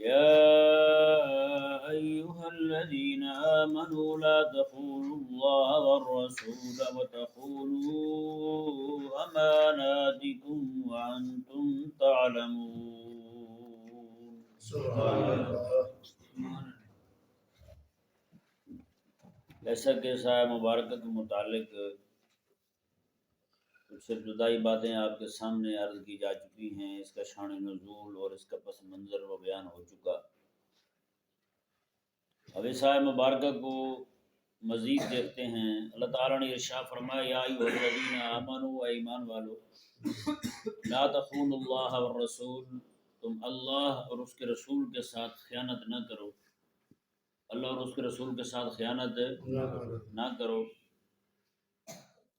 يا أيها الذين آمنوا لا تخونوا الله والرسول وتخونوا أماناتكم وأنتم تعلمون. سبحان اللہ. جیسا کہ سایہ مبارکہ کے متعلق کچھ ابتدائی باتیں آپ کے سامنے عرض کی جا چکی ہیں، اس کا شان نزول اور اس کا پس منظر و بیان ہو چکا. اب اس آیہ مبارکہ کو مزید دیکھتے ہیں. اللہ تعالیٰ نے ارشاد فرمایا یا ایھا الذین آمنوا، اے ایمان والو، لا تخونوا اللہ والرسول، تم اللہ اور اس کے رسول کے ساتھ خیانت نہ کرو، اللہ اور اس کے رسول کے ساتھ خیانت نہ کرو.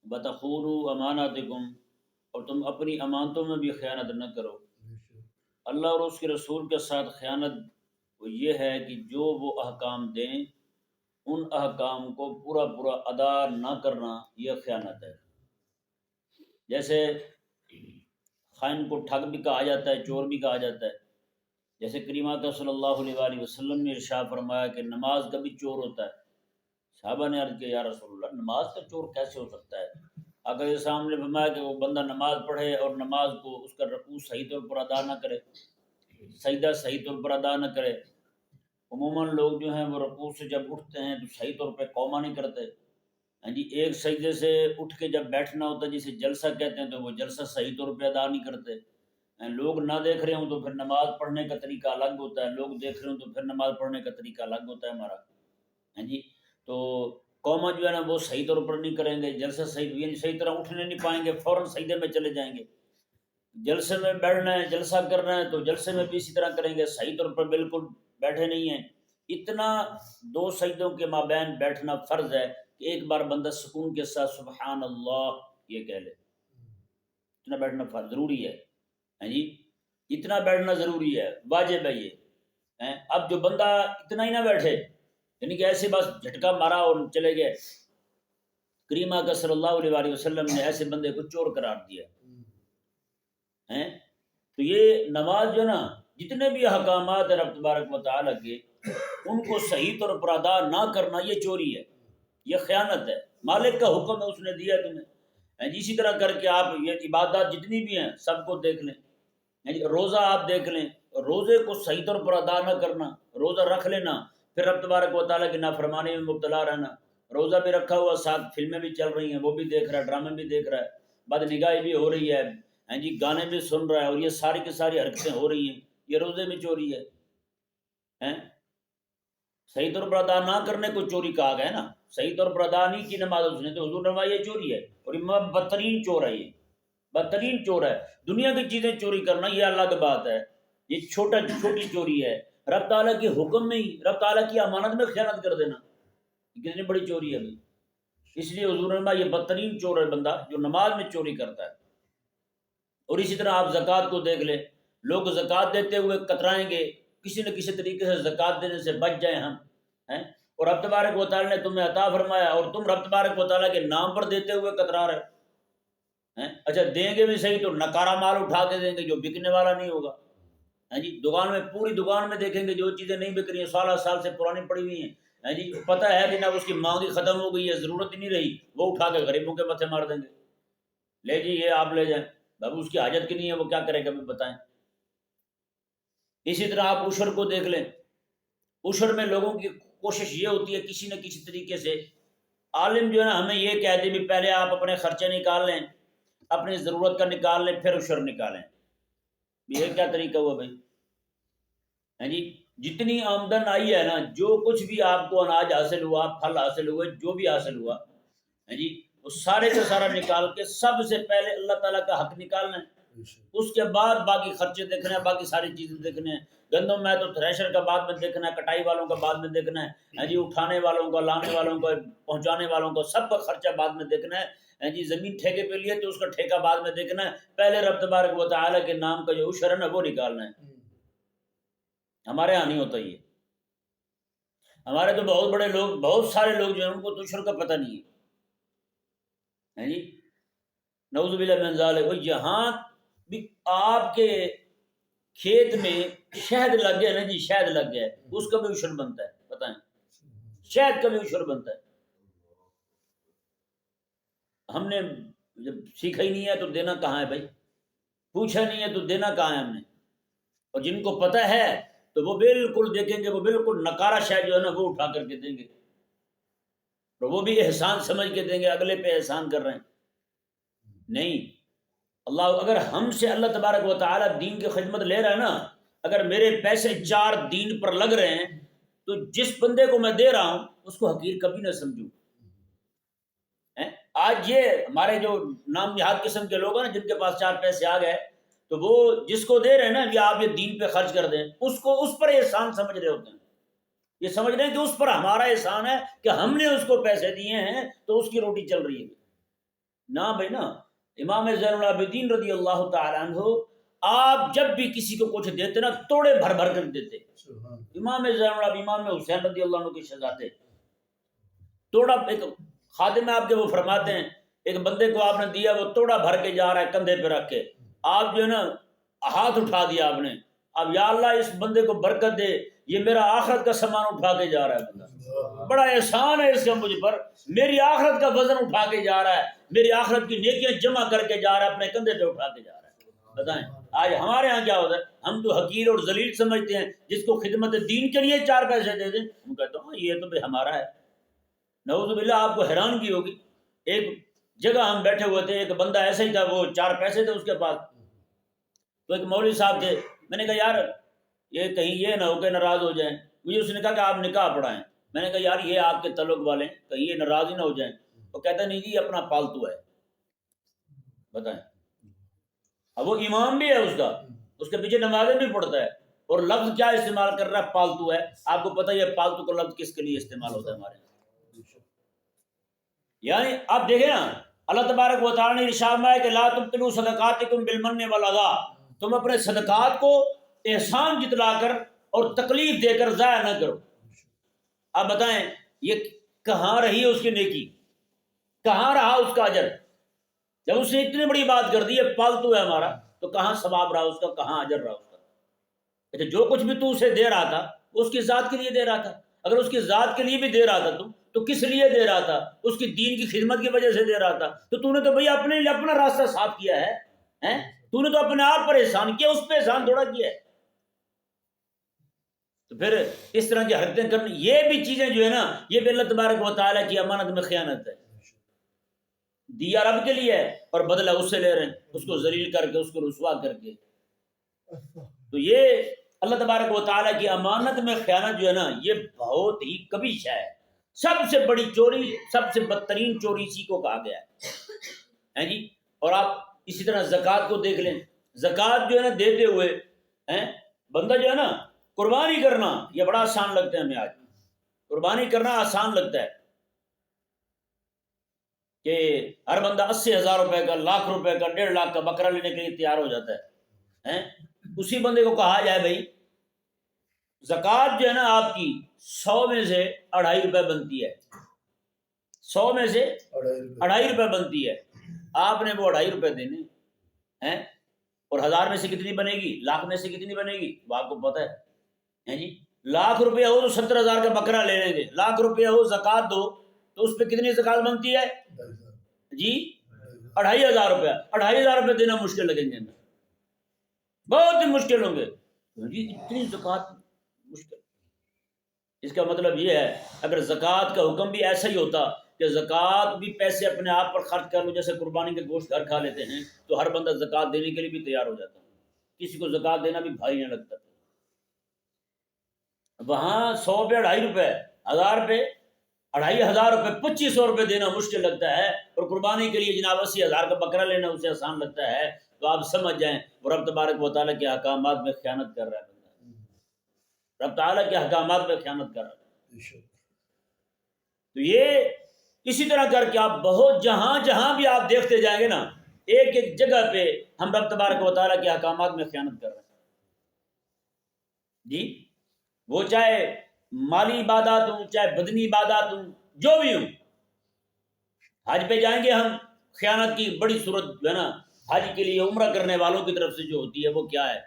وتخونوا اماناتکم، اور تم اپنی امانتوں میں بھی خیانت نہ کرو. اللہ اور اس کے رسول کے ساتھ خیانت وہ یہ ہے کہ جو وہ احکام دیں ان احکام کو پورا پورا ادا نہ کرنا، یہ خیانت ہے. جیسے خائن کو ٹھگ بھی کہا جاتا ہے، چور بھی کہا جاتا ہے. جیسے کریم آقا صلی اللہ علیہ وآلہ وسلم نے ارشاد فرمایا کہ نماز کا بھی چور ہوتا ہے. صحابہ نے عرض کیا یا رسول اللہ، نماز کا چور کیسے ہو سکتا ہے؟ آقا کے سامنے فرمایا کہ وہ بندہ نماز پڑھے اور نماز کو اس کا رکوع صحیح طور پر ادا نہ کرے، سجدہ صحیح طور پر ادا نہ کرے. عموماً لوگ جو ہیں وہ رکوع سے جب اٹھتے ہیں تو صحیح طور پہ قومہ نہیں کرتے. جی ایک سجدے سے اٹھ کے جب بیٹھنا ہوتا ہے جسے جلسہ کہتے ہیں تو وہ جلسہ صحیح طور پہ ادا نہیں کرتے. لوگ نہ دیکھ رہے ہوں تو پھر نماز پڑھنے کا طریقہ الگ ہوتا ہے، لوگ دیکھ رہے ہوں تو پھر نماز پڑھنے کا طریقہ الگ ہوتا ہے ہمارا. جی تو قومہ جو ہے نا وہ صحیح طور پر نہیں کریں گے، جلسہ صحیح یعنی صحیح طرح اٹھنے نہیں پائیں گے، فوراً سجدے میں چلے جائیں گے. جلسے میں بیٹھنا ہے، جلسہ کرنا ہے تو جلسے میں بھی اسی طرح کریں گے، صحیح طور پر بالکل بیٹھے نہیں ہیں. اتنا دو سجدوں کے مابین بیٹھنا فرض ہے کہ ایک بار بندہ سکون کے ساتھ سبحان اللہ یہ کہہ لے. اتنا بیٹھنا فرض ضروری ہے. جی اتنا بیٹھنا ضروری ہے، واجب ہے یہ. اب جو بندہ اتنا ہی نہ بیٹھے، یعنی کہ ایسے بس جھٹکا مارا اور چلے گئے، کریم آقا صلی اللہ علیہ وآلہ وسلم نے ایسے بندے کو چور قرار دیا. تو یہ نماز جو نا جتنے بھی احکامات ہیں رب تبارک و تعالیٰ کے، ان کو صحیح طور پر ادا نہ کرنا یہ چوری ہے، یہ خیانت ہے. مالک کا حکم ہے، اس نے دیا تمہیں. اسی طرح کر کے آپ یہ عبادات جتنی بھی ہیں سب کو دیکھ لیں. روزہ آپ دیکھ لیں، روزے کو صحیح طور پر ادا نہ کرنا، روزہ رکھ لینا پھر رب تبارک و تعالیٰ کی نافرمانی میں مبتلا رہنا. روزہ بھی رکھا ہوا، ساتھ فلمیں بھی چل رہی ہیں، وہ بھی دیکھ رہا ہے، ڈرامے بھی دیکھ رہا ہے، بد نگاہی بھی ہو رہی ہے، جی گانے بھی سن رہا ہے، اور یہ ساری کی ساری حرکتیں ہو رہی ہیں. یہ روزے میں چوری ہے. صحیح طور پر ادا نہ کرنے کو چوری کہا گیا نا. صحیح طور پر ادا نہیں کی نماز اس نے تو حضور نے فرمایا یہ چوری ہے، اور یہ بدترین چور ہے، یہ بدترین چور ہے. دنیا کی چیزیں چوری کرنا یہ الگ بات ہے، یہ چھوٹی چوری ہے. رب تعالیٰ کے حکم میں ہی، رب تعالیٰ کی امانت میں خیانت کر دینا کتنی بڑی چوری ہے بھائی. اس لیے حضور نے فرمایا یہ بدترین چور ہے بندہ جو نماز میں چوری کرتا ہے. اور اسی طرح آپ زکوٰۃ کو دیکھ لیں، لوگ زکوٰۃ دیتے ہوئے کترائیں گے، کسی نہ کسی طریقے سے زکوٰۃ دینے سے بچ جائیں ہم. اور رب تبارک و تعالیٰ نے تمہیں عطا فرمایا اور تم رب تبارک و تعالیٰ کے نام پر دیتے ہوئے کترا رہے. اچھا دیں گے بھی صحیح تو نکارا مال اٹھا کے دیں گے جو بکنے والا نہیں ہوگا. جی دکان میں پوری دکان میں دیکھیں گے جو چیزیں نہیں بک رہی ہیں، سالہ سال سے پرانی پڑی ہوئی ہیں، جی پتہ ہے کہ نہ اس کی مانگ ختم ہو گئی ہے، ضرورت ہی نہیں رہی، وہ اٹھا کے غریبوں کے ماتھے مار دیں گے. لے جی یہ آپ لے جائیں، بابو اس کی حاجت کی نہیں ہے، وہ کیا کرے گا بھی بتائیں. اسی طرح آپ عشر کو دیکھ لیں، عشر میں لوگوں کی کوشش یہ ہوتی ہے کسی نہ کسی طریقے سے، عالم جو ہے نا ہمیں یہ کہہ دے بھی پہلے آپ اپنے خرچے نکال لیں، اپنی ضرورت کا نکال لیں پھر عشر نکالیں. یہ کیا طریقہ ہوا بھائی؟ جی جتنی آمدن آئی ہے نا، جو کچھ بھی آپ کو اناج حاصل ہوا، پھل حاصل ہوئے، جو بھی حاصل ہوا، جی وہ سارے کا سارا نکال کے سب سے پہلے اللہ تعالیٰ کا حق نکالنا ہے، اس کے بعد باقی خرچے دیکھنے ہیں، باقی ساری چیزیں دیکھنے ہیں. گندم میں تو تھریشر کا بعد میں دیکھنا ہے، کٹائی والوں کا بعد میں دیکھنا ہے، جی اٹھانے والوں کا، لانے والوں کا، پہنچانے والوں کا، سب کا خرچہ بعد میں دیکھنا ہے. جی زمین ٹھیکے پہ لیے تو اس کا ٹھیکہ بعد میں دیکھنا ہے، پہلے رب تبارک و تعالیٰ کے نام کا جو عشر ہے نا وہ نکالنا ہے. ہمارے یہاں نہیں ہوتا یہ. ہمارے تو بہت بڑے لوگ، بہت سارے لوگ جو ہیں ان کو تو عشر کا پتہ نہیں ہے. جی نعوذ باللہ من ذالک. یہاں بھی آپ کے کھیت میں شہد لگ گیا نا جی، شہد لگ گیا، اس کا بھی عشر بنتا ہے، بتائیں، شہد کا بھی عشر بنتا ہے۔ ہم نے جب سیکھا ہی نہیں ہے تو دینا کہاں ہے بھائی، پوچھا نہیں ہے تو دینا کہاں ہے ہم نے؟ اور جن کو پتہ ہے تو وہ بالکل دیکھیں گے، وہ بالکل نکارا شہد جو ہے نا وہ اٹھا کر کے دیں گے، اور وہ بھی احسان سمجھ کے دیں گے، اگلے پہ احسان کر رہے ہیں۔ نہیں، اللہ اگر ہم سے اللہ تبارک و تعالیٰ دین کی خدمت لے رہا ہے نا، اگر میرے پیسے 4 دین پر لگ رہے ہیں تو جس بندے کو میں دے رہا ہوں اس کو حقیر کبھی نہ سمجھوں۔ آج یہ ہمارے جو نام نہاد قسم کے لوگ ہیں نا، جن کے پاس 4 پیسے آ گئے تو وہ جس کو دے رہے ہیں نا کہ آپ یہ دین پہ خرچ کر دیں، اس کو اس پر احسان سمجھ رہے ہوتے ہیں، یہ سمجھ رہے ہیں کہ اس پر ہمارا احسان ہے کہ ہم نے اس کو پیسے دیے ہیں تو اس کی روٹی چل رہی ہے۔ نہ بھائی نا، امام زین العابدین رضی اللہ تعالیٰ عنہ آپ جب بھی کسی کو کچھ دیتے نا توڑے بھر بھر کر دیتے۔ امام زین العابدین، امام حسین رضی اللہ عنہ کے شہزادے، توڑا، ایک خادم آپ کے وہ فرماتے ہیں ایک بندے کو آپ نے دیا، وہ توڑا بھر کے جا رہا ہے کندھے پہ رکھ کے، آپ جو ہے نا ہاتھ اٹھا دیا آپ نے، اب یا اللہ اس بندے کو برکت دے، یہ میرا آخرت کا سامان اٹھا کے جا رہا ہے بندہ، بڑا احسان ہے اس کا مجھ پر، میری آخرت کا وزن اٹھا کے جا رہا ہے، میری آخرت کی نیکیاں جمع کر کے جا رہا ہے، اپنے کندھے پہ اٹھا کے جا رہا ہے۔ بتائیں آج ہمارے ہاں کیا ہوتا ہے، ہم تو حقیر اور ذلیل سمجھتے ہیں، جس کو خدمت دین کے لیے 4 پیسے دے دیں ہم کہتے ہیں یہ تو بھائی ہمارا ہے۔ نعوذ باللہ، آپ کو حیرانگی ہوگی، ایک جگہ ہم بیٹھے ہوئے تھے، ایک بندہ ایسا ہی تھا، وہ 4 پیسے تھے اس کے پاس، تو ایک مولوی صاحب تھے، میں نے کہا یار یہ کہیں یہ نہ ہو کہ ناراض ہو جائیں، مجھے اس نے کہا کہ آپ نکاح پڑھائیں، میں نے کہا یار یہ آپ کے تعلق والے ہیں، کہیں یہ ناراض ہی نہ ہو جائیں، وہ کہتا نہیں جی اپنا پالتو ہے۔ بتائیں، اب وہ امام بھی ہے اس کے پیچھے نمازیں بھی پڑھتا ہے، اور لفظ کیا استعمال کر رہا ہے، پالتو ہے۔ آپ کو پتہ ہے یہ پالتو کا لفظ کس کے لیے استعمال ہوتا ہے ہمارے یہاں؟ یعنی آپ دیکھیں نا، اللہ تبارک و تعالیٰ نے ارشاد فرمایا کہ لا تبطلوا صدقاتکم بالمن والاذی، تم اپنے صدقات کو احسان جتلا کر اور تکلیف دے کر ضائع نہ کرو۔ آپ بتائیں یہ کہاں رہی اس کی نیکی، کہاں رہا اس کا اجر؟ جب اس نے اتنی بڑی بات کر دی یہ پالتو ہے ہمارا، تو کہاں ثواب رہا اس کا، کہاں اجر رہا اس کا؟ اچھا جو کچھ بھی تو اسے دے رہا تھا اس کی ذات کے لیے دے رہا تھا، اگر اس کی ذات کے لیے بھی دے رہا تھا تو کس لیے دے رہا تھا؟ اس کی دین کی خدمت کی وجہ سے دے رہا تھا، تو نے تو بھئی اپنے لیے اپنا راستہ صاف کیا ہے، تو نے تو اپنے آپ پر احسان کیا، اس پہ احسان تھوڑا کیا ہے۔ تو پھر اس طرح کی حرکتیں کرنی، یہ بھی چیزیں جو ہے نا، یہ بھی اللہ تبارک و تعالیٰ کی امانت میں خیانت ہے۔ دیا رب کے لیے ہے اور بدلہ اس سے لے رہے ہیں، اس کو ذلیل کر کے، اس کو رسوا کر کے۔ تو یہ اللہ تبارک و تعالیٰ کی امانت میں خیانت جو ہے نا، یہ بہت ہی کبیش ہے، سب سے بڑی چوری، سب سے بدترین چوری اسی کو کہا گیا ہے جی۔ اور آپ اسی طرح زکوٰۃ کو دیکھ لیں، زکوٰۃ جو ہے نا دیتے ہوئے بندہ جو ہے نا، قربانی کرنا یہ بڑا آسان لگتا ہے ہمیں، آج قربانی کرنا آسان لگتا ہے کہ ہر بندہ 80,000 روپے کا، 1,00,000 روپے کا، 1.5 لاکھ کا بکرا لینے کے لیے تیار ہو جاتا ہے۔ اسی بندے کو کہا جائے بھائی زکوٰۃ جو ہے نا آپ کی 100 میں سے 2.5 روپے بنتی ہے، 100 میں سے 2.5 روپے بنتی ہے، آپ نے وہ 2.5 روپے دینے ہیں، اور 1,000 میں سے کتنی بنے گی، 1,00,000 میں سے کتنی بنے گی وہ آپ کو پتہ ہے جی۔ 1,00,000 روپیہ ہو تو 70,000 کا بکرا لے لیں گے، 1,00,000 روپیہ ہو زکوٰۃ دو تو اس پہ کتنی زکوٰۃ بنتی ہے جی؟ 2,500 روپیہ، 2,500 روپے دینا مشکل لگیں گے، بہت ہی مشکل ہوں گے جی، اتنی زکوٰۃ مشکل۔ اس کا مطلب یہ ہے اگر زکوٰۃ کا حکم بھی ایسا ہی ہوتا کہ زکوٰۃ بھی پیسے اپنے آپ پر خرچ کر لو، جیسے قربانی کے گوشت گھر کھا لیتے ہیں، تو ہر بندہ زکوٰۃ دینے کے لیے بھی تیار ہو جاتا، کسی کو زکوٰۃ دینا بھی بھاری نہ لگتا۔ وہاں 100 پہ 2.5 روپے، 1,000 پہ 2,500 روپے، 2,500 روپے دینا مشکل لگتا ہے، اور قربانی کے لیے جناب 80,000 کا بکرا لینا اسے آسان لگتا ہے، تو آپ سمجھ جائیں وہ رب تبارک و تعالیٰ کے احکامات میں خیانت کر رہا ہے بندہ، رب تعالیٰ کے احکامات میں خیانت کر رہا ہے۔ تو یہ اسی طرح کر کے آپ بہت جہاں بھی آپ دیکھتے جائیں گے نا، ایک ایک جگہ پہ ہم رب تبارک و تعالیٰ کے احکامات میں خیانت کر رہے ہیں جی، وہ چاہے مالی عبادات ہوں، چاہے بدنی عبادات ہوں، جو بھی ہوں۔ حج پہ جائیں گے ہم، خیانت کی بڑی صورت جو ہے نا حج کے لیے عمرہ کرنے والوں کی طرف سے جو ہوتی ہے وہ کیا ہے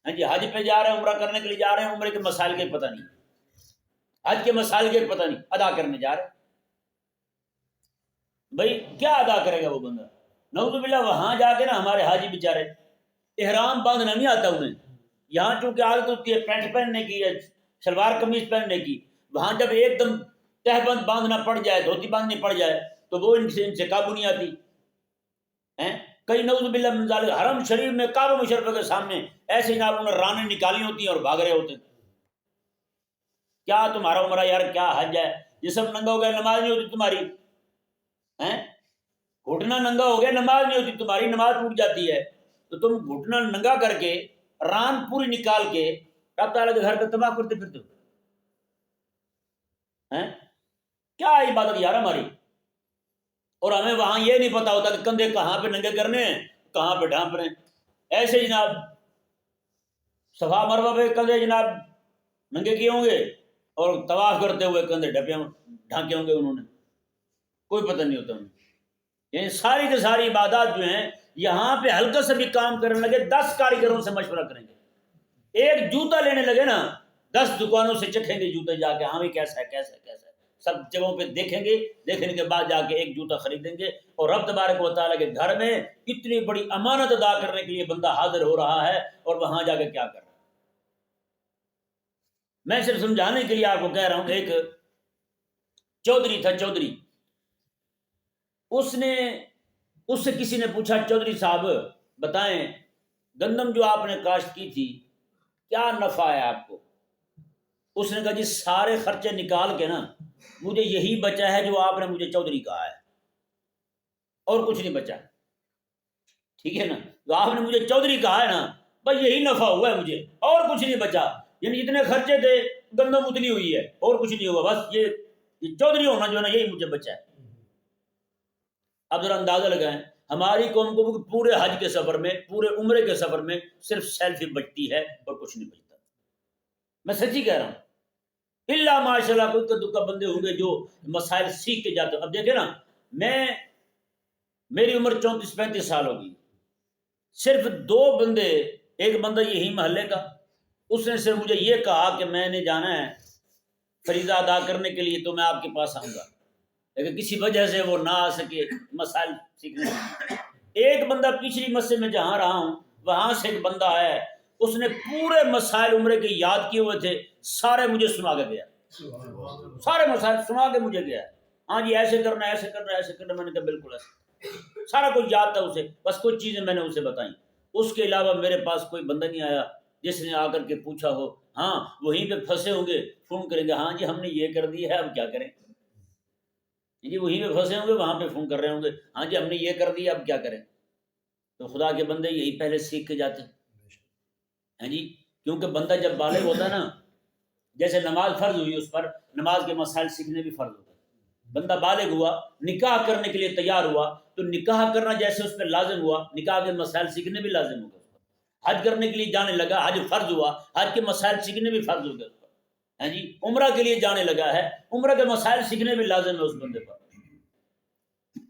ہاں جی حج پہ جا رہے ہیں، عمرہ کرنے کے لیے جا رہے ہیں، عمرے کے مسائل کے پتہ نہیں، حج کے مسائل کے پتہ نہیں، ادا کرنے جا رہے ہیں۔ بھائی کیا ادا کرے گا وہ بندہ؟ نعوذ باللہ وہاں جا کے نا ہمارے حاجی بیچارے احرام باندھنا نہیں آتا انہیں، یہاں چونکہ عادت ہوتی ہے پینٹ پہننے کی یا شلوار قمیض پہننے کی، وہاں جب ایک دم تہبند باندھنا پڑ جائے، دھوتی باندھنی پڑ جائے تو وہ ان سے قابو نہیں آتی ہیں۔ کئی نعوذ باللہ من ذالک حرم شریف میں کعبہ مشرفہ کے سامنے ایسے جناب انہوں نے رانیں نکالی ہوتی ہیں اور بھاگ رہے ہوتے ہیں۔ کیا تمہارا عمرہ یار، کیا حج ہے؟ یہ سب ننگا ہو گیا، نماز نہیں ہوتی تمہاری، ہیں گھٹنا ننگا ہو گیا، نماز نہیں ہوتی تمہاری، نماز ٹوٹ جاتی ہے، تو تم گھٹنا ننگا کر کے ران پوری نکال کے رب تعالیٰ کے گھر کو تباہ کرتے پھرتے ہو، ہیں کیا عبادت یار ہماری؟ اور ہمیں وہاں یہ نہیں پتا ہوتا کہ کندھے کہاں پہ ننگے کرنے ہیں، کہاں پہ ڈھانپ رہے ہیں۔ ایسے جناب صفا مروہ پہ کندھے جناب ننگے کیے ہوں گے اور طواف کرتے ہوئے کندھے ڈھانکے ہوں گے انہوں نے، کوئی پتہ نہیں ہوتا انہیں۔ یعنی ساری کی ساری عبادات جو ہیں یہاں پہ ہلکا سے بھی کام کرنے لگے 10 کاریگروں سے مشورہ کریں گے، ایک جوتا لینے لگے نا 10 دکانوں سے چکھیں گے جوتے جا کے، ہاں بھی کیسا ہے کیسا ہے کیسا ہے، سب جگہوں پہ دیکھیں گے، دیکھنے کے بعد جا کے ایک جوتا خریدیں گے۔ اور رب تبارک و تعالیٰ کے گھر میں اتنی بڑی امانت ادا کرنے کے لیے بندہ حاضر ہو رہا ہے اور وہاں جا کے کیا کر رہا ہے؟ میں صرف سمجھانے کے لیے آپ کو کہہ رہا ہوں، ایک چودھری تھا، چودھری، اس سے کسی نے پوچھا چودھری صاحب بتائیں گندم جو آپ نے کاشت کی تھی کیا نفع ہے آپ کو؟ اس نے کہا جی سارے خرچے نکال کے نا مجھے یہی بچا ہے جو آپ نے مجھے چودھری کہا ہے، اور کچھ نہیں بچا، ٹھیک ہے نا؟ تو آپ نے مجھے چودھری کہا ہے نا، بس یہی نفع ہوا ہے مجھے، اور کچھ نہیں بچا، یعنی جتنے خرچے تھے گندم اتنی ہوئی ہے اور کچھ نہیں ہوا، بس یہ چودھری ہونا جو ہے نا یہی مجھے بچا ہے۔ اب ذرا اندازہ لگائیں ہماری قوم کو پورے حج کے سفر میں، پورے عمرے کے سفر میں صرف سیلفی بچتی ہے اور کچھ نہیں بچتا، میں سچی کہہ رہا ہوں۔ اللہ ماشاء اللہ کوئی دکا بندے ہوں گے جو مسائل سیکھ کے جاتے ہیں۔ اب دیکھیں نا، میری عمر 34-35 سال ہوگی، صرف 2 بندے، ایک بندہ یہی محلے کا، اس نے صرف مجھے یہ کہا کہ میں نے جانا ہے فریضہ ادا کرنے کے لیے تو میں آپ کے پاس آؤں گا، لیکن کسی وجہ سے وہ نہ آ سکے مسائل سیکھنے۔ ایک بندہ پچھلی مسجد میں جہاں رہا ہوں وہاں سے ایک بندہ ہے، اس نے پورے مسائل عمرے کے یاد کیے ہوئے تھے، سارے مجھے سنا کے گیا، سارے مسائل سنا کے مجھے گیا، ہاں جی ایسے کرنا ایسے کرنا ایسے کرنا، میں نے کہا بالکل ایسے، سارا کچھ یاد تھا اسے، بس کچھ چیزیں میں نے اسے بتائیں۔ اس کے علاوہ میرے پاس کوئی بندہ نہیں آیا جس نے آ کر کے پوچھا ہو، ہاں وہیں پہ پھنسے ہوں گے، فون کریں گے ہاں جی ہم نے یہ کر دی ہے اب کیا کریں، جی وہیں پہ پھنسے ہوں گے، وہاں پہ فون کر رہے ہوں گے ہاں جی ہم نے یہ کر دیا اب کیا کریں۔ تو خدا کے بندے یہی پہلے سیکھ کے جاتے ہیں جی، کیونکہ بندہ جب بالغ ہوتا ہے نا، جیسے نماز فرض ہوئی اس پر، نماز کے مسائل سیکھنے بھی فرض ہوتا ہے۔ بندہ بالغ ہوا، نکاح کرنے کے لیے تیار ہوا تو نکاح کرنا جیسے اس پہ لازم ہوا، نکاح کے مسائل سیکھنے بھی لازم ہو گئے۔ حج کرنے کے لیے جانے لگا، حج فرض ہوا، حج کے مسائل سیکھنے بھی فرض ہو گئے اس پر، ہے جی۔ عمرہ کے لیے جانے لگا ہے، عمرہ کے مسائل سیکھنے بھی لازم ہے اس بندے پر۔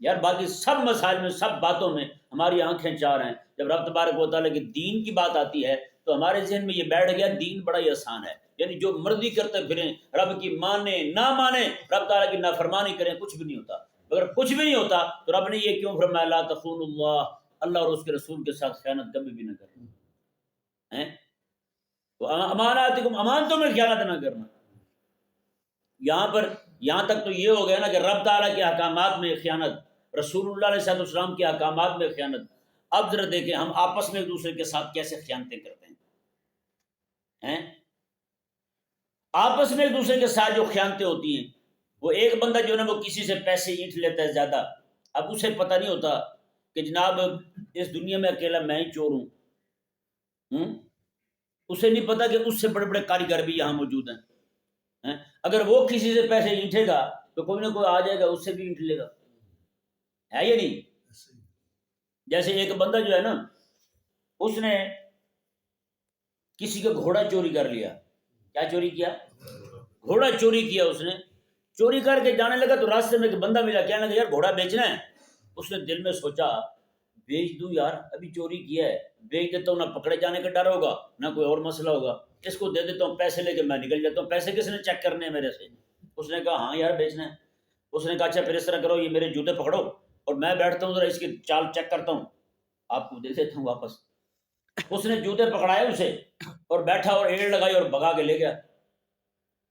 یار باقی سب مسائل میں، سب باتوں میں ہماری آنکھیں چار ہیں۔ جب رب تبارک و تعالیٰ کے دین کی بات آتی ہے تو ہمارے ذہن میں یہ بیٹھ گیا دین بڑا ہی آسان ہے، یعنی جو مرضی کرتے پھریں، رب کی مانے نہ مانے، رب تعالیٰ کی نافرمانی کریں، کچھ بھی نہیں ہوتا۔ اگر کچھ بھی نہیں ہوتا تو رب نے یہ کیوں فرمایا لا تخونوا اللہ، اللہ اور اس کے رسول کے ساتھ خیانت کبھی بھی نہ کرنا ہے۔ تو اماناتکم، امانتوں میں خیانت نہ کرنا۔ یہاں تک تو یہ ہو گیا نا کہ رب تعالیٰ کے احکامات میں خیانت، رسول اللہ علیہ السلام کے احکامات میں خیانت۔ اب ذرا دیکھیں ہم آپس میں ایک دوسرے کے ساتھ کیسے خیانتیں کرتے ہیں۔ آپس میں ایک دوسرے کے ساتھ جو خیانتیں ہوتی ہیں، وہ ایک بندہ جو ہے نا وہ کسی سے پیسے اینٹ لیتا ہے زیادہ، اب اسے پتہ نہیں ہوتا کہ جناب اس دنیا میں اکیلا میں ہی چور ہوں، اسے نہیں پتا کہ اس سے بڑے بڑے کاریگر بھی یہاں موجود ہیں۔ اگر وہ کسی سے پیسے اینٹے گا تو کوئی نہ کوئی آ جائے گا اس سے بھی اینٹ لے گا، ہے یا نہیں؟ جیسے ایک بندہ جو ہے نا، اس نے کسی کا گھوڑا چوری کر لیا۔ کیا چوری کیا؟ گھوڑا چوری کیا۔ اس نے چوری کر کے جانے لگا تو راستے میں ایک بندہ ملا، کہنے لگا یار گھوڑا بیچنا ہے۔ اس نے دل میں سوچا بیچ دوں یار، ابھی چوری کیا ہے، بیچ دیتا ہوں، نہ پکڑے جانے کا ڈر ہوگا نہ کوئی اور مسئلہ ہوگا، اس کو دے دیتا ہوں، پیسے لے کے میں نکل جاتا ہوں، پیسے کس نے چیک کرنے ہیں میرے سے؟ اس نے کہا ہاں یار بیچنا ہے۔ اس نے کہا اچھا پھر اس طرح کرو، یہ میرے جوتے پکڑو اور میں بیٹھتا ہوں ذرا اس کی چال چیک کرتا ہوں، آپ کو دے دیتا ہوں واپس۔ اس نے جوتے پکڑائے اسے اور بیٹھا اور ایڑ لگائی اور بھگا کے لے گیا۔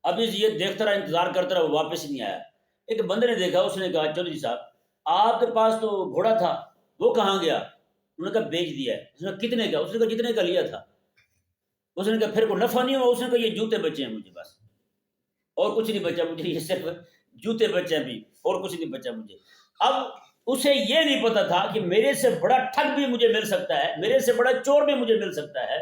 اب یہ دیکھتا رہا، انتظار کرتا رہا، وہ واپس ہی نہیں آیا۔ ایک بندے نے دیکھا، اس نے کہا چلو جی صاحب آپ کے پاس تو گھوڑا تھا، وہ کہاں گیا؟ انہوں نے کہا بیچ دیا ہے۔ اس نے کہا کتنے کا؟ اس نے کہا جتنے کا لیا تھا۔ اس نے کہا پھر کوئی نفع نہیں ہوا؟ اس نے کہا یہ جوتے بچے ہیں مجھے، بس اور کچھ نہیں بچا مجھے، یہ صرف جوتے بچے ہیں بھی، اور کچھ نہیں بچا مجھے۔ اب اسے یہ نہیں پتا تھا کہ میرے سے بڑا ٹھگ بھی مجھے مل سکتا ہے، میرے سے بڑا چور بھی مجھے مل سکتا ہے۔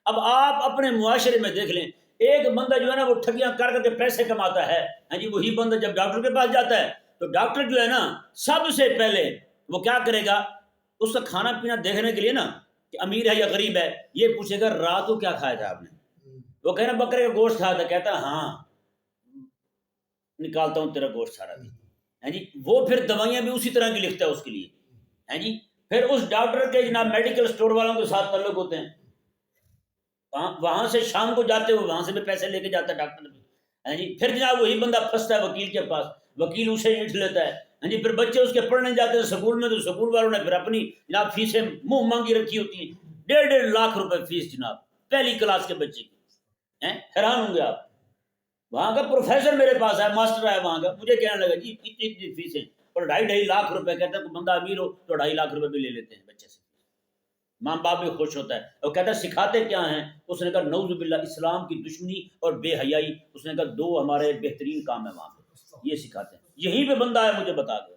اب آپ اپنے معاشرے میں دیکھ لیں، ایک بندہ جو ہے نا وہ ٹھگیاں کر کر کے پیسے کماتا ہے، ہاں جی، وہی بندہ جب ڈاکٹر کے پاس جاتا ہے تو ڈاکٹر جو ہے نا سب سے پہلے وہ کیا کرے گا؟ اس کا کھانا پینا دیکھنے کے لیے نا کہ امیر ہے یا غریب ہے، یہ پوچھے گا رات کو کیا کھایا تھا آپ نے؟ وہ کہنا بکرے کا گوشت کھایا تھا، کہتا ہاں نکالتا ہوں تیرا گوشت سارا دن، ہے جی۔ وہ پھر دوائیاں بھی اسی طرح کی لکھتا ہے اس کے لیے، ہے جی۔ پھر اس ڈاکٹر کے جناب میڈیکل سٹور والوں کے ساتھ تعلق ہوتے ہیں، وہاں سے شام کو جاتے ہوئے وہاں سے بھی پیسے لے کے جاتا ہے ڈاکٹر بھی، ہے جی۔ پھر جناب وہی بندہ پھنستا ہے وکیل کے پاس، وکیل اسے اینٹھ لیتا ہے، ہاں جی۔ پھر بچے اس کے پڑھنے جاتے ہیں سکول میں تو سکول والوں نے پھر اپنی جناب فیسیں منہ مانگی رکھی ہوتی ہیں، 1.5 لاکھ روپے فیس جناب، پہلی کلاس کے بچے کی، حیران ہوں گے آپ۔ وہاں کا پروفیسر میرے پاس ہے، ماسٹر ہے وہاں کا، مجھے کہنے لگا جی اتنی فیسیں اور 2.5 لاکھ روپے، کہتا ہے کوئی بندہ امیر ہو تو 2.5 لاکھ روپے بھی لے لیتے ہیں بچے سے۔ ماں باپ بھی خوش ہوتا ہے اور کہتا ہے سکھاتے کیا ہیں؟ اس نے کہا نعوذ باللہ، اسلام کی دشمنی اور بے حیائی، اس نے کہا 2 ہمارے بہترین کام ہے وہاں پہ، یہ سکھاتے ہیں، یہیں پہ بندہ ہے مجھے بتا دو۔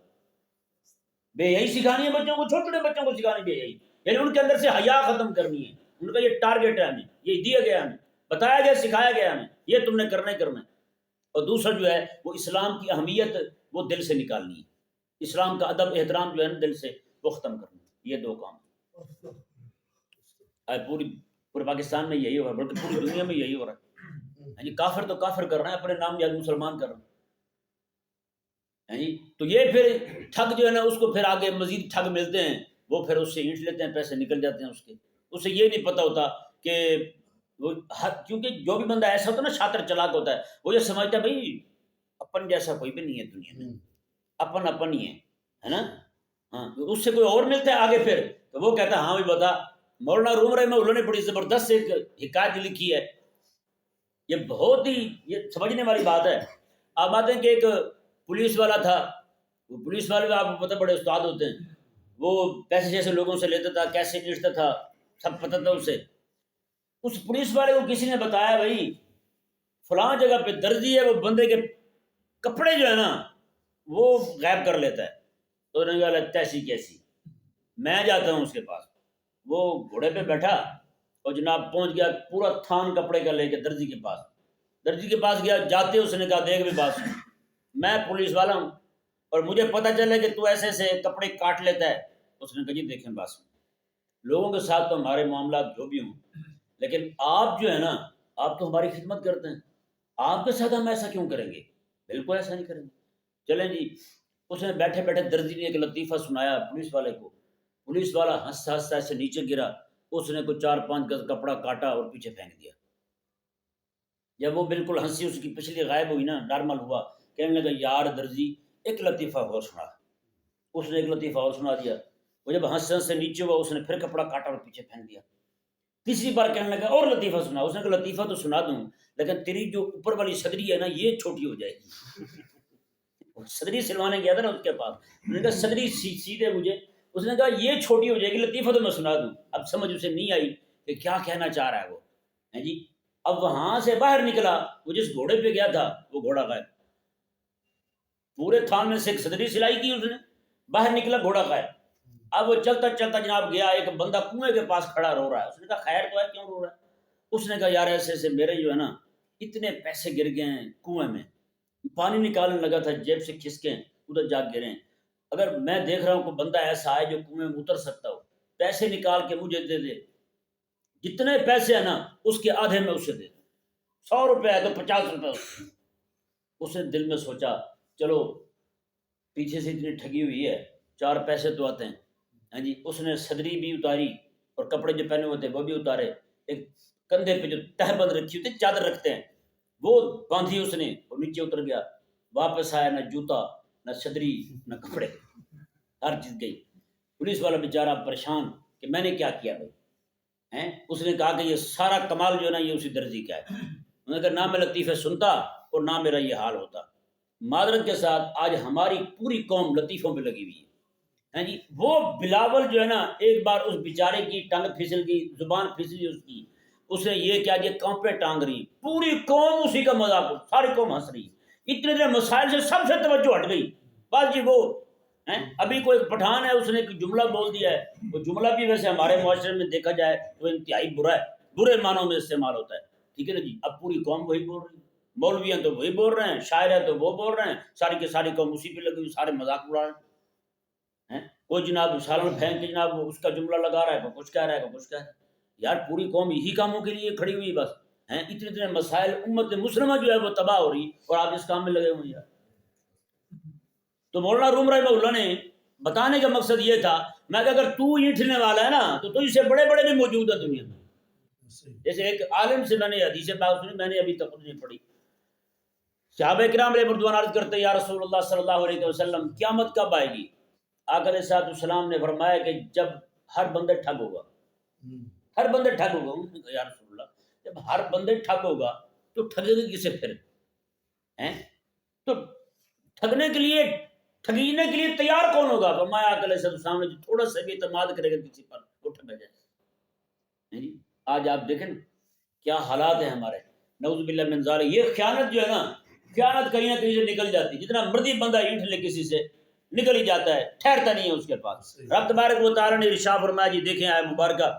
بے حیائی سکھانی ہے بچوں کو، چھوٹے چھوٹے بچوں کو سکھانی بے حیائی، یعنی ان کے اندر سے حیا ختم کرنی ہے۔ ان کا یہ ٹارگیٹ ہے، ہمیں یہ دیا گیا، ہمیں بتایا گیا، سکھایا گیا ہمیں، یہ تم نے کرنا ہی کرنا ہے۔ اور دوسرا جو ہے وہ اسلام کی اہمیت وہ دل سے نکالنی ہے، اسلام کا ادب احترام جو ہے نا دل سے وہ ختم کرنا ہے۔ یہ 2 کام پورے پاکستان میں یہی ہو رہا ہے، بلکہ پوری دنیا میں یہی ہو رہا ہے جی۔ کافر تو کافر کر رہے ہیں، اپنے نام یاد مسلمان کر رہے ہیں جی۔ تو یہ پھر ٹھگ جو ہے نا اس کو پھر آگے مزید ٹھگ ملتے ہیں، وہ پھر اس سے اینٹ لیتے ہیں، پیسے نکل جاتے ہیں اس کے۔ اسے یہ نہیں پتا ہوتا کہ وہ کیونکہ جو بھی بندہ ایسا ہوتا ہے نا شاطر چلاک ہوتا ہے، وہ یہ سمجھتا ہے بھائی اپن جیسا کوئی بھی نہیں ہے دنیا میں، اپن اپن ہی ہے نا۔ ہاں اس سے کوئی اور ملتا ہے آگے پھر تو وہ کہتا ہے ہاں بھی بتا۔ مولانا روم رحمہ اللہ نے بڑی زبردست ایک حکایت لکھی ہے، یہ بہت ہی یہ سمجھنے والی بات ہے۔ آپ آتے ہیں کہ ایک پولیس والا تھا، وہ پولیس والے آپ کو پتہ بڑے استاد ہوتے ہیں، وہ پیسے جیسے لوگوں سے لیتا تھا، کیسے نیچتا تھا، سب پتہ تھا اسے۔ اس پولیس والے کو کسی نے بتایا بھائی فلاں جگہ پہ درزی ہے، وہ بندے کے کپڑے جو ہے نا وہ غائب کر لیتا ہے۔ تو انہوں نے کہا تیسی کیسی، میں جاتا ہوں اس کے پاس۔ وہ گھوڑے پہ بیٹھا اور جناب پہنچ گیا، پورا تھان کپڑے کا لے کے درزی کے پاس۔ درزی کے پاس گیا، جاتے اس نے کہا دیکھ بھی بات سن، میں پولیس والا ہوں اور مجھے پتہ چلے کہ تو ایسے ایسے کپڑے کاٹ لیتا ہے۔ اس نے کہا جی دیکھیں بات سن، لوگوں کے ساتھ تو ہمارے معاملات جو بھی ہوں، لیکن آپ جو ہے نا آپ تو ہماری خدمت کرتے ہیں، آپ کے ساتھ ہم ایسا کیوں کریں گے؟ بالکل ایسا نہیں کریں گے، چلیں جی۔ اس نے بیٹھے بیٹھے درزی نے ایک لطیفہ سنایا پولیس والے کو، پولیس والا ہنستا ہنستا ایسے نیچے گرا، اس نے کوئی 4-5 گز کپڑا کاٹا اور پیچھے پھینک دیا۔ جب وہ بالکل ہنسی اس کی پچھلی غائب ہوئی نا، نارمل ہوا، کہنے لگا یار درزی ایک لطیفہ اور سنا۔ اس نے ایک لطیفہ اور سنا دیا۔ وہ جب ہنس ہنس سے نیچے ہوا اس نے پھر کپڑا کاٹا اور پیچھے پھینک دیا۔ تیسری بار کہنے لگا اور لطیفہ سنا۔ اس نے کہا لطیفہ تو سنا دوں لیکن تیری جو اوپر والی صدری ہے نا یہ چھوٹی ہو جائے گی۔ صدری سلوانے گیا تھا نا اس کے پاس، اس نے کہا صدری سیدھے مجھے، اس نے کہا یہ چھوٹی ہو جائے گی، لطیفہ تو میں سنا دوں۔ اب سمجھ اسے نہیں آئی کہ کیا کہنا چاہ رہا ہے وہ، ہے جی۔ اب وہاں سے باہر نکلا، وہ جس گھوڑے پہ گیا تھا وہ گھوڑا غائب، پورے تھان میں سے ایک صدری سلائی کی اس نے، باہر نکلا گھوڑا غائب۔ اب وہ چلتا چلتا جناب گیا، ایک بندہ کنویں کے پاس کھڑا رو رہا ہے۔ اس نے کہا خیر تو ہے، کیوں رو رہا ہے؟ اس نے کہا یار ایسے ایسے میرے جو ہے نا اتنے پیسے گر گئے ہیں کنویں میں، پانی نکالنے لگا تھا جیب سے کھسکیں ادھر جا گرے ہیں، اگر میں دیکھ رہا ہوں کوئی بندہ ایسا ہے جو کنویں میں اتر سکتا ہو، پیسے نکال کے مجھے دے دے، جتنے پیسے ہیں نا اس کے آدھے میں اسے دے دوں، 100 روپے ہے تو 50 روپے۔ اس نے دل میں سوچا چلو پیچھے سے اتنی ٹھگی ہوئی ہے، 4 پیسے تو آتے ہیں، ہاں جی، اس نے صدری بھی اتاری اور کپڑے جو پہنے ہوئے تھے وہ بھی اتارے، ایک کندھے پہ جو تہبند رکھی ہوتی چادر رکھتے ہیں وہ باندھی اس نے اور نیچے اتر گیا، واپس آیا نہ جوتا نہ صدری نہ کپڑے، ہر چیز گئی۔ پولیس والا بیچارہ پریشان کہ میں نے کیا کیا بھائی ہیں؟ اس نے کہا کہ یہ سارا کمال جو ہے نا یہ اسی درزی کا ہے، انہوں نے کہا نہ میں لطیفے سنتا اور نہ میرا یہ حال ہوتا۔ معذرت کے ساتھ آج ہماری پوری قوم لطیفوں پہ لگی ہوئی ہے، ہیں جی۔ وہ بلاول جو ہے نا ایک بار اس بیچارے کی ٹنگ پھسل گئی، زبان پھسلی اس کی، اس نے یہ کیا یہ کانپے ٹانگ رہی، پوری قوم اسی کا مذاق، ساری قوم ہنس رہی، اتنے اتنے مسائل سے سب سے توجہ ہٹ گئی، بس جی وہ ہیں۔ ابھی کوئی پٹھان ہے اس نے ایک جملہ بول دیا ہے، وہ جملہ بھی ویسے ہمارے معاشرے میں دیکھا جائے تو انتہائی برا ہے، برے معنوں میں استعمال ہوتا ہے، ٹھیک ہے نا جی۔ اب پوری قوم وہی بول رہی ہے، مولوی ہیں تو وہی بول رہے ہیں، شاعر ہیں تو وہ بول رہے ہیں، ساری کی ساری قوم اسی پہ لگی ہوئی، سارے مذاق اڑا رہے ہیں۔ کوئی جناب سالن پھینک کے جناب وہ اس کا جملہ لگا رہا ہے، کوئی کچھ کہہ رہا ہے، کوئی کچھ کہہ رہا ہے، یار پوری قوم یہی کاموں کے لیے کھڑی ہوئی بس ہیں، اتنے اتنے مسائل، امت مسلمہ جو ہے وہ تباہ ہو رہی اور آپ اس کام میں لگے ہوئے ہیں یار۔ تو مولانا روم رحمہ اللہ نے بتانے کا مقصد یہ تھا، میں کہ اگر تو اینٹنے والا ہے نا تو تجھ سے بڑے بڑے بھی موجود ہیں دنیا میں۔ جیسے ایک عالم سے میں نے حدیث پاک سنی، میں نے ابھی تک نہیں پڑھی، صحابہ کرام علیہ رضوان عرض کرتے یا رسول اللہ صلی اللہ علیہ وسلم قیامت کب آئے گی؟ آقا علیہ الصلوۃ والسلام نے فرمایا کہ جب ہر بندے ٹھگ ہوگا، ہر بندے ٹھگ ہوگا۔ انہوں نے کہا یا رسول اللہ جب ہر بندے ٹھگ ہوگا تو ٹھگے گا کسے پھر ہیں؟ تو ٹھگنے کے لیے، ٹھگینے کے لیے تیار کون ہوگا؟ فرمایا آقا علیہ الصلوۃ والسلام نے جو تھوڑا سا بھی اعتماد کرے گا کسی پر وہ ٹھگا جائے گا۔ آج آپ دیکھیں کیا حالات ہیں ہمارے، نعوذ باللہ من ذالک۔ یہ خیانت جو ہے نا، خیانت کہیں نہ کہیں سے نکل جاتی، جتنا مرضی بندہ اینٹ لے کسی سے نکل ہی جاتا ہے، ٹھہرتا نہیں ہے اس کے پاس۔ رب تبارک و تعالی نے ارشاد فرمایا، جی دیکھیں آیت مبارکہ،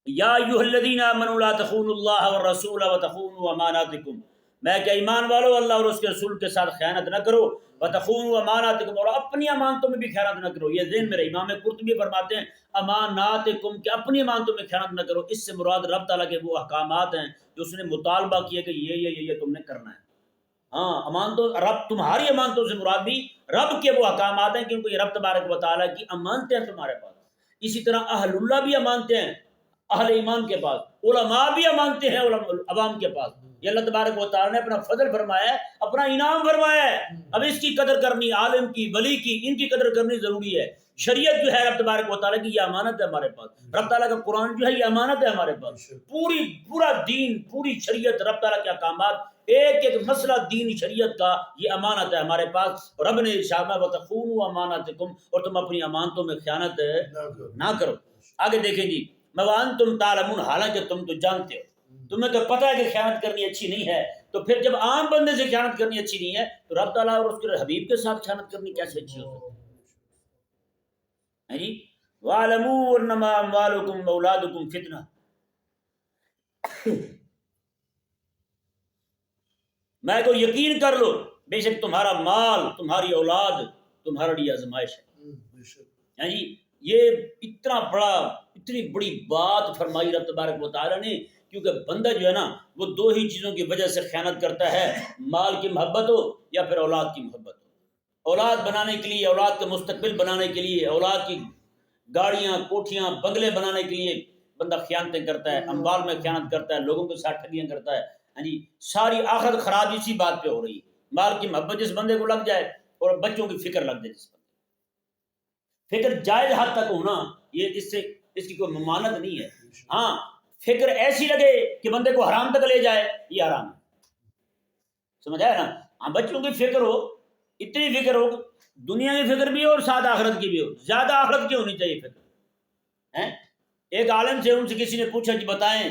یا ایھا الذین آمنوا لا تخونوا اللہ والرسول وتخونوا اماناتکم، میں کہ ایمان والو اللہ اور اس کے رسول کے ساتھ خیانت نہ کرو، وتخونوا اماناتکم، اور اپنی امانتوں میں بھی خیانت نہ کرو۔ یہ ذہن میں رہے، امام قرطبی فرماتے ہیں اماناتکم کہ اپنی امانتوں میں خیانت نہ کرو، اس سے مراد رب تعالیٰ کے وہ احکامات ہیں جو اس نے مطالبہ کیے کہ یہ تم نے کرنا ہے۔ ہاں امانتوں، رب تمہاری امانتوں سے مراد بھی رب کے وہ احکامات ہیں کیونکہ یہ رب تبارک و تعالیٰ کی امانتیں ہیں تمہارے پاس۔ اسی طرح اہل اللہ بھی امانتیں ہیں اہل ایمان کے پاس، علماء بھی امانتیں ہیں عوام کے پاس۔ یہ اللہ تبارک و تعالیٰ نے اپنا فضل فرمایا ہے، اپنا انعام فرمایا ہے، اب اس کی قدر کرنی، عالم کی، ولی کی، ان کی قدر کرنی ضروری ہے۔ شریعت جو ہے رب تبارک و تعالیٰ کی یہ امانت ہے ہمارے پاس، رب تعالیٰ کا قرآن جو ہے یہ امانت ہے ہمارے پاس، پورا دین، پوری شریعت، رب تعالیٰ کے احکامات، ایک ایک مسئلہ دین شریعت کا یہ امانت ہے ہمارے پاس۔ اور رب نے ارشاد فرمایا وَتَخُونُوا أَمَانَاتِكُمْ، اور تم اپنی امانتوں میں خیانت نہ کرو۔ آگے دیکھیں جی، وَأَنْتُمْ تَعْلَمُونَ، حالانکہ تم تو جانتے ہو، تمہیں تو پتہ ہے کہ خیانت کرنی اچھی نہیں ہے، تو پھر جب عام بندے سے خیانت کرنی اچھی نہیں ہے تو رب تعالیٰ اور اس کے حبیب کے ساتھ خیانت کرنی کیسے اچھی ہو سکتی ہے جی؟ وَاعْلَمُوا أَنَّمَا أَمْوَالُكُمْ وَأَوْلَادُكُمْ فِتْنَةٌ، میں کو یقین کر لو بے شک تمہارا مال، تمہاری اولاد تمہارے لیے آزمائش ہے جی۔ یہ اتنی بڑی بات فرمائی رب تبارک و تعالیٰ نے، کیونکہ بندہ جو ہے نا وہ دو ہی چیزوں کی وجہ سے خیانت کرتا ہے، مال کی محبت ہو یا پھر اولاد کی محبت ہو۔ اولاد بنانے کے لیے، اولاد کا مستقبل بنانے کے لیے، اولاد کی گاڑیاں، کوٹھیاں، بنگلے بنانے کے لیے بندہ خیانتیں کرتا ہے، اموال میں خیانت کرتا ہے، لوگوں کے ساتھ ٹھگیاں کرتا ہے، ہاں جی۔ ساری آخرت خراب اسی بات پہ ہو رہی ہے، مال کی محبت جس بندے کو لگ جائے اور بچوں کی فکر لگ جائے، جس بندے فکر جائز حد تک ہونا، یہ اس کی کوئی ممانت نہیں ہے۔ ہاں فکر ایسی لگے کہ بندے کو حرام تک لے جائے، یہ حرام ہے، سمجھ آیا نا؟ ہاں بچوں کی فکر ہو، اتنی فکر ہو، دنیا کی فکر بھی ہو اور ساتھ آخرت کی بھی ہو، زیادہ آخرت کی ہونی چاہیے فکر ہیں۔ ایک عالم سے ان سے کسی نے پوچھا کہ بتائیں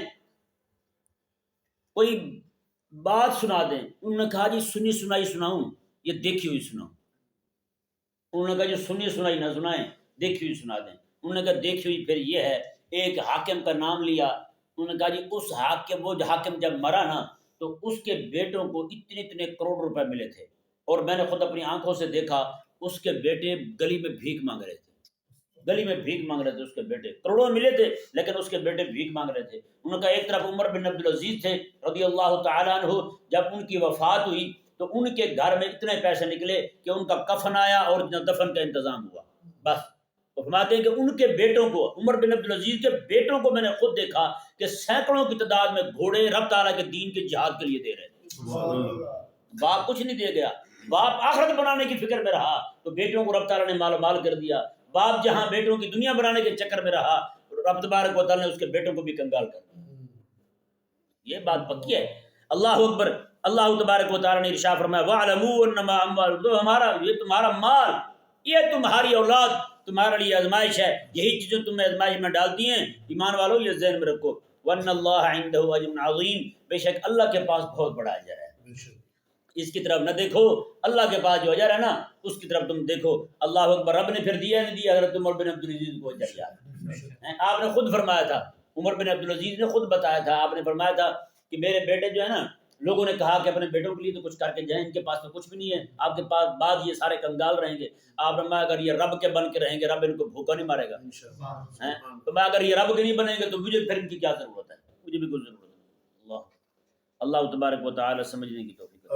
کوئی بات سنا دیں، انہوں نے کہا جی سنی سنائی سناؤں یا دیکھی ہوئی سناؤں؟ انہوں نے کہا جو سنی سنائی نہ سنائیں، دیکھی ہوئی سنا دیں۔ انہوں نے کہا دیکھی ہوئی پھر یہ ہے، ایک حاکم کا نام لیا، انہوں نے کہا جی اس حاکم، وہ حاکم جب مرا نا تو اس کے بیٹوں کو اتنے کروڑ روپے ملے تھے، اور میں نے خود اپنی آنکھوں سے دیکھا اس کے بیٹے گلی میں بھیک مانگ رہے تھے، گلی میں بھیک مانگ رہے تھے اس کے بیٹے، کروڑوں ملے تھے لیکن اس کے بیٹے بھیک مانگ رہے تھے۔ انہوں نے کہا ایک طرف عمر بن عبدالعزیز تھے رضی اللہ تعالیٰ عنہ، جب ان کی وفات ہوئی تو ان کے گھر میں اتنے پیسے نکلے کہ ان کا کفن آیا اور دفن کا انتظام ہوا، بس وہ فرماتے ہیں کہ ان کے بیٹوں کو، عمر بن عبدالعزیز کے بیٹوں کو میں نے خود دیکھا کہ سینکڑوں کی تعداد میں گھوڑے رب تعالیٰ کے دین کے جہاد کے لیے دے رہے تھے. باپ کچھ نہیں دے گیا، باپ آخرت بنانے کی فکر میں رہا تو بیٹوں کو رب تعالیٰ نے مال مال کر دیا. باپ جہاں بیٹوں کی دنیا بنانے کے چکر میں رہا، رب تبارک و تعالیٰ نے اس کے بیٹوں کو بھی کنگال کر دیا. یہ بات پکی ہے. اللہ اکبر. اللہ تبارک و تعالیٰ نے ارشاد فرمایا وَاعْلَمُوا أَنَّمَا أَمْوَالُكُمْ، تمہارا مال، یہ تمہاری اولاد تمہارے لیے آزمائش ہے. یہی چیزیں تمہیں آزمائش میں ڈالتی ہیں. ایمان والو یہ ذہن میں رکھو. وَأَنَّ اللَّهَ عِندَهُ أَجْرٌ عَظِيمٌ، بے شک اللہ کے پاس بہت بڑا اجر ہے. اس کی طرف نہ دیکھو، اللہ کے پاس جو اجر ہے نا اس کی طرف تم دیکھو. اللہ اکبر. رب نے پھر دیا نہیں دیا حضرت عمر بن عبدالعزیز کو اجر یاد. آپ نے خود فرمایا تھا، عمر بن عبدالعزیز نے خود بتایا تھا، آپ نے فرمایا تھا کہ میرے بیٹے جو ہے نا، لوگوں نے کہا کہ اپنے بیٹوں کے لیے تو کچھ کر کے جائیں، ان کے پاس تو کچھ بھی نہیں ہے، آپ کے پاس بعد یہ سارے کنگال رہیں گے. آپ فرمایا اگر یہ رب کے بن کے رہیں گے رب ان کو بھوکا نہیں مارے گا. تو میں اگر یہ رب کے نہیں بنیں گے تو مجھے پھر ان کی کیا ضرورت ہے، مجھے بھی کوئی ضرورت نہیں. اللہ تبارک و تعالی سمجھنے کی توفیق.